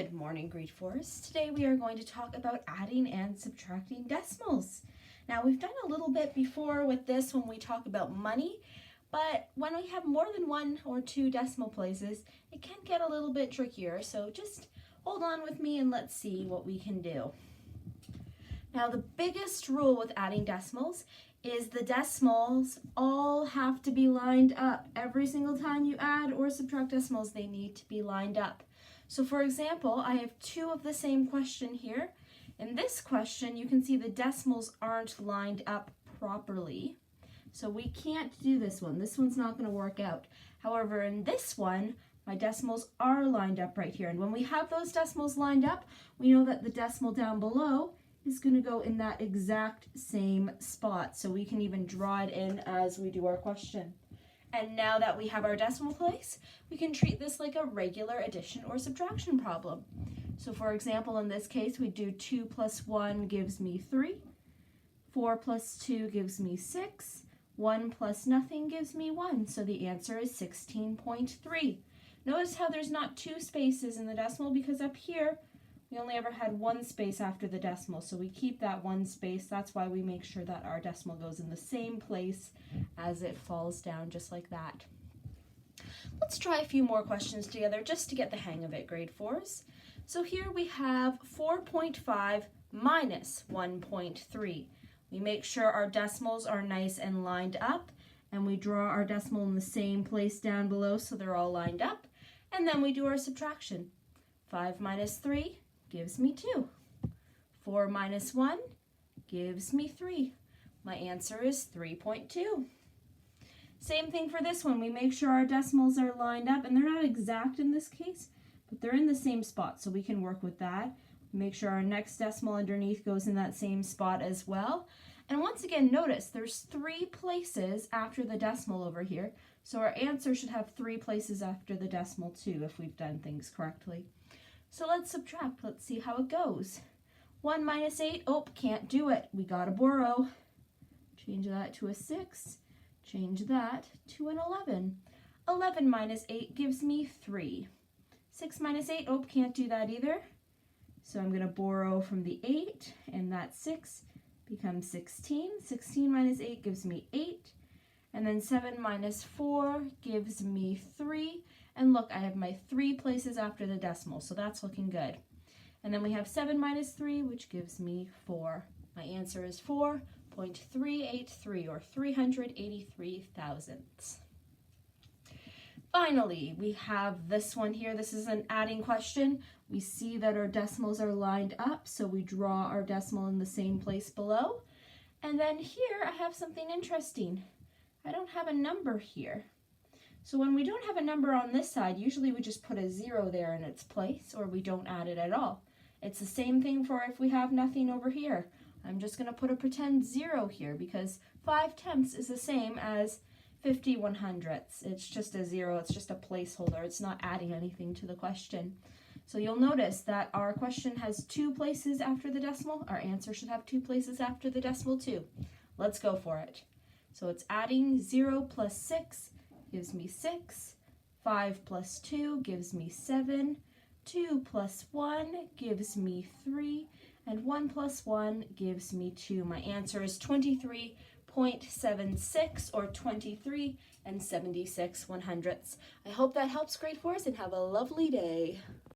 Good morning, grade 4s. Today we are going to talk about adding and subtracting decimals. Now we've done a little bit before with this when we talk about money, but when we have more than one or two decimal places, it can get a little bit trickier. So just hold on with me and let's see what we can do. Now the biggest rule with adding decimals is the decimals all have to be lined up. Every single time you add or subtract decimals, they need to be lined up. So for example, I have two of the same question here. In this question, you can see the decimals aren't lined up properly. So we can't do this one. This one's not going to work out. However, in this one, my decimals are lined up right here. And when we have those decimals lined up, we know that the decimal down below is going to go in that exact same spot. So we can even draw it in as we do our question. And now that we have our decimal place, we can treat this like a regular addition or subtraction problem. So for example, in this case, we do 2 plus 1 gives me 3. 4 plus 2 gives me 6. 1 plus nothing gives me 1. So the answer is 16.3. Notice how there's not two spaces in the decimal because up here, we only ever had one space after the decimal, so we keep that one space. That's why we make sure that our decimal goes in the same place as it falls down, just like that. Let's try a few more questions together just to get the hang of it, grade 4s. So here we have 4.5 minus 1.3. We make sure our decimals are nice and lined up, and we draw our decimal in the same place down below so they're all lined up, and then we do our subtraction. 5 minus 3 gives me 2. 4 minus 1 gives me 3. My answer is 3.2. Same thing for this one. We make sure our decimals are lined up, and they're not exact in this case, but they're in the same spot, so we can work with that. Make sure our next decimal underneath goes in that same spot as well. And once again, notice there's 3 places after the decimal over here, so our answer should have 3 places after the decimal too if we've done things correctly. So let's subtract. Let's see how it goes. 1 minus 8, oh, can't do it. We gotta borrow. Change that to a 6. Change that to an 11. 11 minus 8 gives me 3. 6 minus 8, oh, can't do that either. So I'm gonna borrow from the 8, and that 6 becomes 16. 16 minus 8 gives me 8. And then 7 minus 4 gives me 3. And look, I have my 3 places after the decimal, so that's looking good. And then we have 7 minus 3, which gives me 4. My answer is 4.383, or 383 thousandths. Finally, we have this one here. This is an adding question. We see that our decimals are lined up, so we draw our decimal in the same place below. And then here I have something interesting. I don't have a number here. So when we don't have a number on this side, usually we just put a 0 there in its place, or we don't add it at all. It's the same thing for if we have nothing over here. I'm just going to put a pretend 0 here because 5/10 is the same as 50/100. It's just a 0, it's just a placeholder. It's not adding anything to the question. So you'll notice that our question has 2 places after the decimal. Our answer should have 2 places after the decimal too. Let's go for it. So it's adding 0 plus 6 gives me 6, 5 plus 2 gives me 7, 2 plus 1 gives me 3, and 1 plus 1 gives me 2. My answer is 23.76, or 23 and 76 100ths. I hope that helps, grade 4s, and have a lovely day.